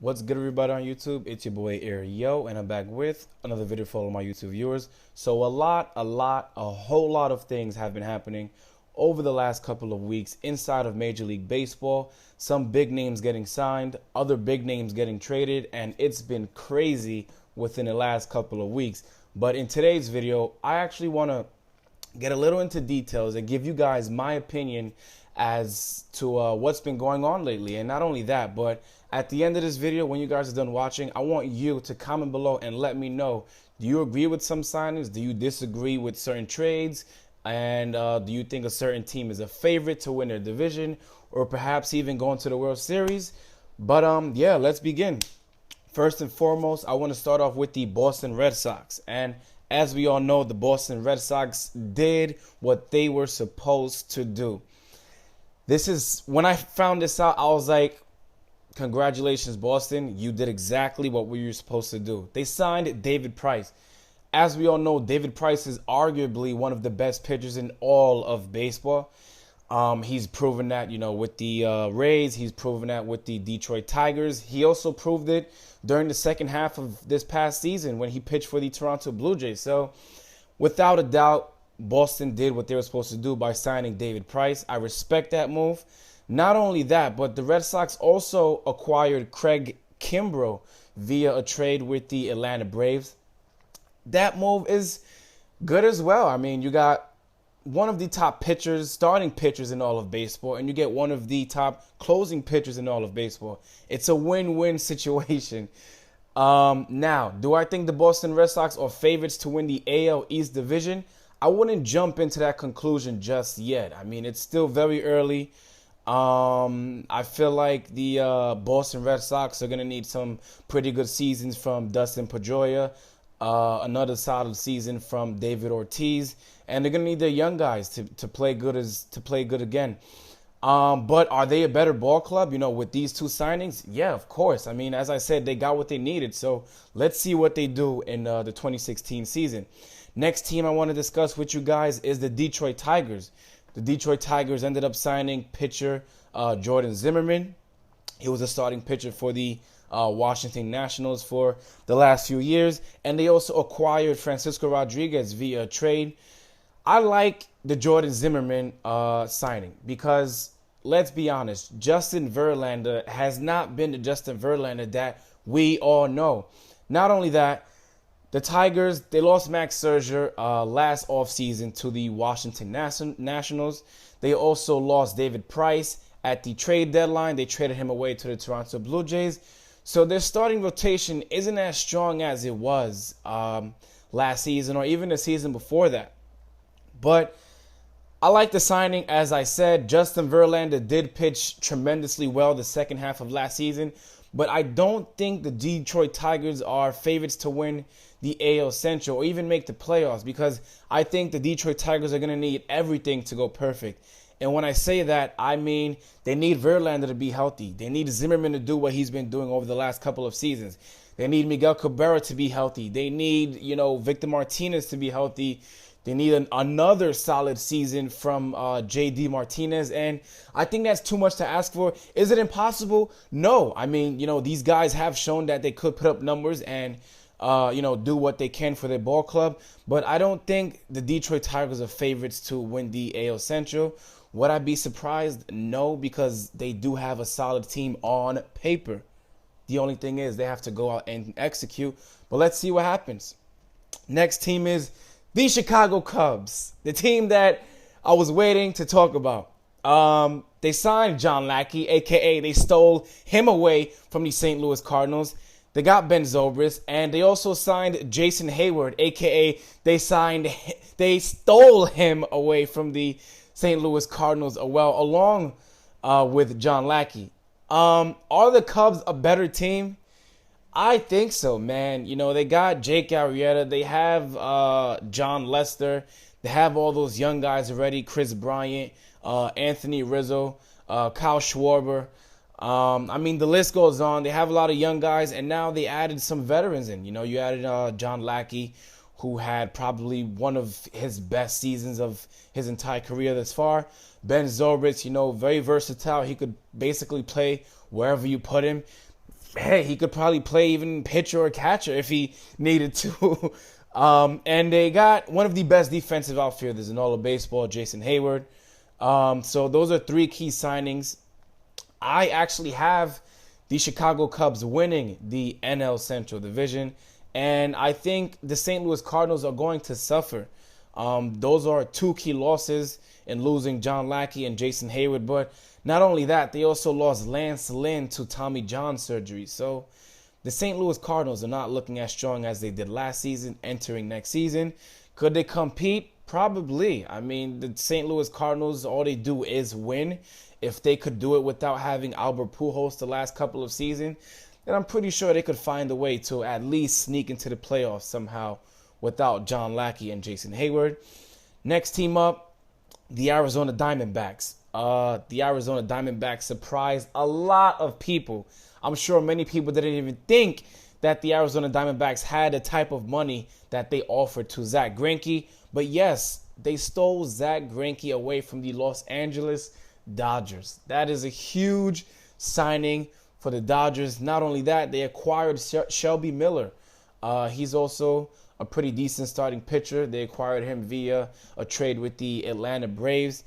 What's good, everybody on YouTube? It's your boy Yo, and I'm back with another video for all my YouTube viewers. So a whole lot of things have been happening over the last couple of weeks inside of Major League Baseball. Some big names getting signed, other big names getting traded, and it's been crazy within the last couple of weeks. But in today's video, I actually want to get a little into details and give you guys my opinion as to what's been going on lately. And not only that, but at the end of this video, when you guys are done watching, I want you to comment below and let me know, do you agree with some signings? Do you disagree with certain trades? And do you think a certain team is a favorite to win their division or perhaps even going to the World Series? But yeah, let's begin. First and foremost, I want to start off with the Boston Red Sox. And as we all know, the Boston Red Sox did what they were supposed to do. This is, when I found this out, I was like, congratulations, Boston. You did exactly what we were supposed to do. They signed David Price. As we all know, David Price is arguably one of the best pitchers in all of baseball. He's proven that, with the Rays. He's proven that with the Detroit Tigers. He also proved it during the second half of this past season when he pitched for the Toronto Blue Jays. So, without a doubt, Boston did what they were supposed to do by signing David Price. I respect that move. Not only that, but the Red Sox also acquired Craig Kimbrel via a trade with the Atlanta Braves. That move is good as well. I mean, you got one of the top pitchers, starting pitchers in all of baseball, and you get one of the top closing pitchers in all of baseball. It's a win-win situation. Now, do I think the Boston Red Sox are favorites to win the AL East Division? I wouldn't jump into that conclusion just yet. I mean, it's still very early. I feel like the Boston Red Sox are going to need some pretty good seasons from Dustin Pedroia, another solid season from David Ortiz, and they're going to need their young guys to play good again. But are they a better ball club, with these two signings? Yeah, of course. I mean, as I said, they got what they needed. So let's see what they do in the 2016 season. Next team I want to discuss with you guys is the Detroit Tigers. The Detroit Tigers ended up signing pitcher Jordan Zimmermann. He was a starting pitcher for the Washington Nationals for the last few years. And they also acquired Francisco Rodriguez via trade. I like the Jordan Zimmermann signing because, let's be honest, Justin Verlander has not been the Justin Verlander that we all know. Not only that, the Tigers, they lost Max Scherzer last offseason to the Washington Nationals. They also lost David Price at the trade deadline. They traded him away to the Toronto Blue Jays. So their starting rotation isn't as strong as it was last season or even the season before that. But I like the signing. As I said, Justin Verlander did pitch tremendously well the second half of last season. But I don't think the Detroit Tigers are favorites to win the AL Central or even make the playoffs because I think the Detroit Tigers are going to need everything to go perfect. And when I say that, I mean they need Verlander to be healthy. They need Zimmermann to do what he's been doing over the last couple of seasons. They need Miguel Cabrera to be healthy. They need, Victor Martinez to be healthy. They need another solid season from J.D. Martinez, and I think that's too much to ask for. Is it impossible? No. I mean, these guys have shown that they could put up numbers and, do what they can for their ball club, but I don't think the Detroit Tigers are favorites to win the AL Central. Would I be surprised? No, because they do have a solid team on paper. The only thing is they have to go out and execute, but let's see what happens. Next team is the Chicago Cubs, the team that I was waiting to talk about. They signed John Lackey, a.k.a. they stole him away from the St. Louis Cardinals. They got Ben Zobrist, and they also signed Jason Hayward, a.k.a. they stole him away from the St. Louis Cardinals, along with John Lackey. Are the Cubs a better team? I think so, man. They got Jake Arrieta. They have John Lester. They have all those young guys already. Chris Bryant, Anthony Rizzo, Kyle Schwarber. I mean, the list goes on. They have a lot of young guys, and now they added some veterans in. You added John Lackey, who had probably one of his best seasons of his entire career thus far. Ben Zobrist, very versatile. He could basically play wherever you put him. hey, he could probably play even pitcher or catcher if he needed to. And they got one of the best defensive outfielders in all of baseball, Jason Hayward. So those are three key signings. I actually have the Chicago Cubs winning the NL Central Division, and I think the St. Louis Cardinals are going to suffer. Those are two key losses in losing John Lackey and Jason Hayward, but not only that, they also lost Lance Lynn to Tommy John surgery. So the St. Louis Cardinals are not looking as strong as they did last season entering next season. Could they compete? Probably. I mean, the St. Louis Cardinals, all they do is win. If they could do it without having Albert Pujols the last couple of seasons, then I'm pretty sure they could find a way to at least sneak into the playoffs somehow without John Lackey and Jason Hayward. Next team up, the Arizona Diamondbacks. The Arizona Diamondbacks surprised a lot of people. I'm sure many people didn't even think that the Arizona Diamondbacks had the type of money that they offered to Zach Greinke. But yes, they stole Zach Greinke away from the Los Angeles Dodgers. That is a huge signing for the Dodgers. Not only that, they acquired Shelby Miller. He's also a pretty decent starting pitcher. They acquired him via a trade with the Atlanta Braves.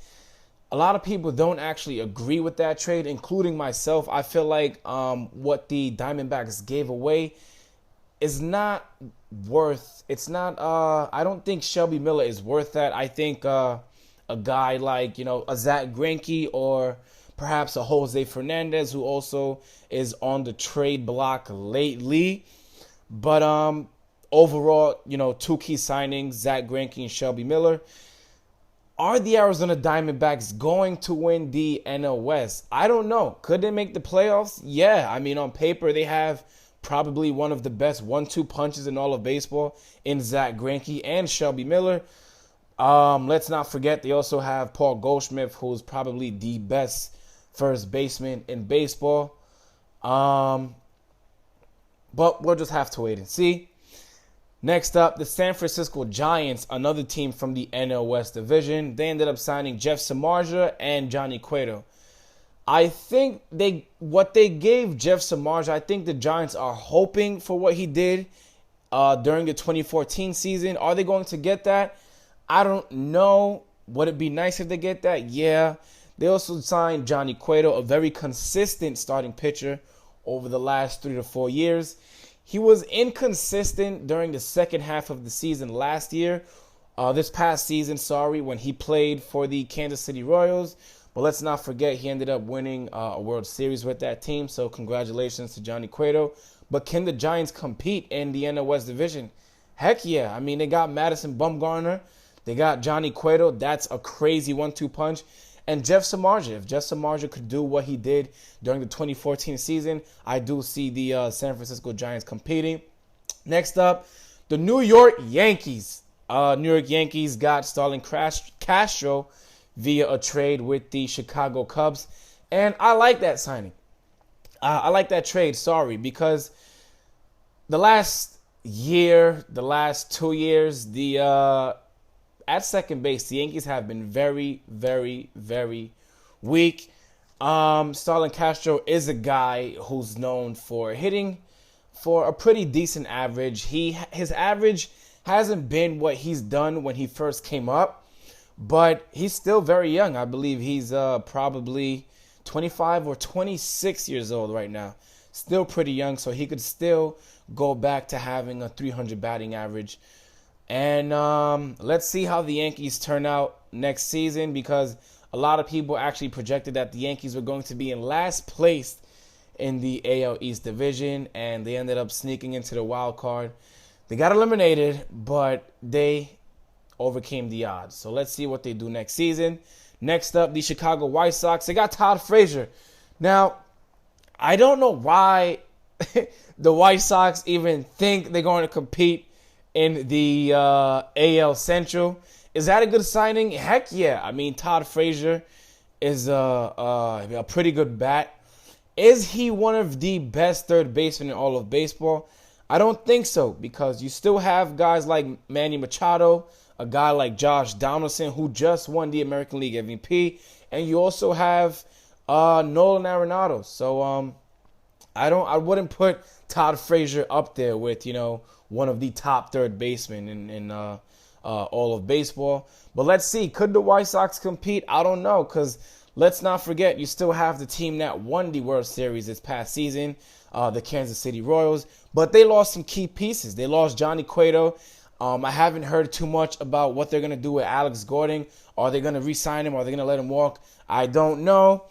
A lot of people don't actually agree with that trade, including myself. I feel like what the Diamondbacks gave away is not worth. It's not. I don't think Shelby Miller is worth that. I think a guy like a Zach Greinke or perhaps a Jose Fernandez, who also is on the trade block lately. But overall, two key signings, Zach Greinke and Shelby Miller. Are the Arizona Diamondbacks going to win the NL West? I don't know. Could they make the playoffs? Yeah. I mean, on paper, they have probably one of the best 1-2 punches in all of baseball in Zach Greinke and Shelby Miller. Let's not forget they also have Paul Goldschmidt, who's probably the best first baseman in baseball. But we'll just have to wait and see. Next up, the San Francisco Giants, another team from the NL West Division. They ended up signing Jeff Samardzija and Johnny Cueto. I think what they gave Jeff Samardzija, I think the Giants are hoping for what he did during the 2014 season. Are they going to get that? I don't know. Would it be nice if they get that? Yeah. They also signed Johnny Cueto, a very consistent starting pitcher over the last 3 to 4 years. He was inconsistent during the second half of the season last year. This past season, when he played for the Kansas City Royals. But let's not forget he ended up winning a World Series with that team. So congratulations to Johnny Cueto. But can the Giants compete in the NL West Division? Heck yeah. I mean, they got Madison Bumgarner. They got Johnny Cueto. That's a crazy 1-2 punch. And Jeff Samardzija. If Jeff Samardzija could do what he did during the 2014 season, I do see the San Francisco Giants competing. Next up, the New York Yankees. New York Yankees got Starlin Castro via a trade with the Chicago Cubs. And I like that signing. I like that trade, because the last year, the last 2 years, at second base, the Yankees have been very, very, very weak. Starlin Castro is a guy who's known for hitting for a pretty decent average. His average hasn't been what he's done when he first came up, but he's still very young. I believe he's probably 25 or 26 years old right now. Still pretty young, so he could still go back to having a 300 batting average. And let's see how the Yankees turn out next season, because a lot of people actually projected that the Yankees were going to be in last place in the AL East division, and they ended up sneaking into the wild card. They got eliminated, but they overcame the odds. So let's see what they do next season. Next up, the Chicago White Sox. They got Todd Frazier. Now, I don't know why the White Sox even think they're going to compete in the AL Central. Is that a good signing? Heck yeah. I mean, Todd Frazier is a pretty good bat. Is he one of the best third basemen in all of baseball? I don't think so, because you still have guys like Manny Machado, a guy like Josh Donaldson, who just won the American League MVP, and you also have Nolan Arenado. So I wouldn't put Todd Frazier up there with, one of the top third basemen in all of baseball. But let's see. Could the White Sox compete? I don't know, because let's not forget, you still have the team that won the World Series this past season, the Kansas City Royals. But they lost some key pieces. They lost Johnny Cueto. I haven't heard too much about what they're going to do with Alex Gordon. Are they going to re-sign him? Are they going to let him walk? I don't know.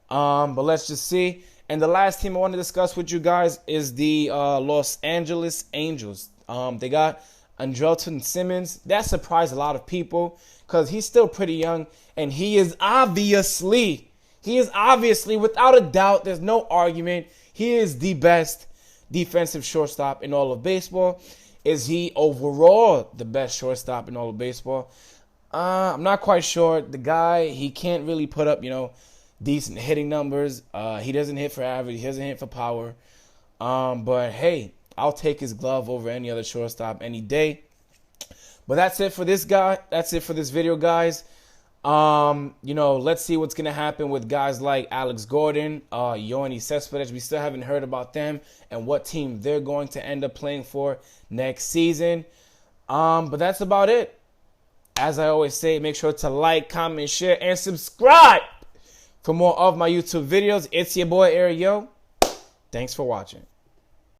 But let's just see. And the last team I want to discuss with you guys is the Los Angeles Angels. They got Andrelton Simmons. That surprised a lot of people because he's still pretty young. And he is obviously, without a doubt, there's no argument, he is the best defensive shortstop in all of baseball. Is he overall the best shortstop in all of baseball? I'm not quite sure. The guy, he can't really put up, decent hitting numbers. He doesn't hit for average. He doesn't hit for power. But hey, I'll take his glove over any other shortstop any day. But that's it for this guy. That's it for this video, guys. Let's see what's going to happen with guys like Alex Gordon, Yoenis Cespedes. We still haven't heard about them and what team they're going to end up playing for next season. But that's about it. As I always say, make sure to like, comment, share, and subscribe for more of my YouTube videos. It's your boy, Yo. Thanks for watching.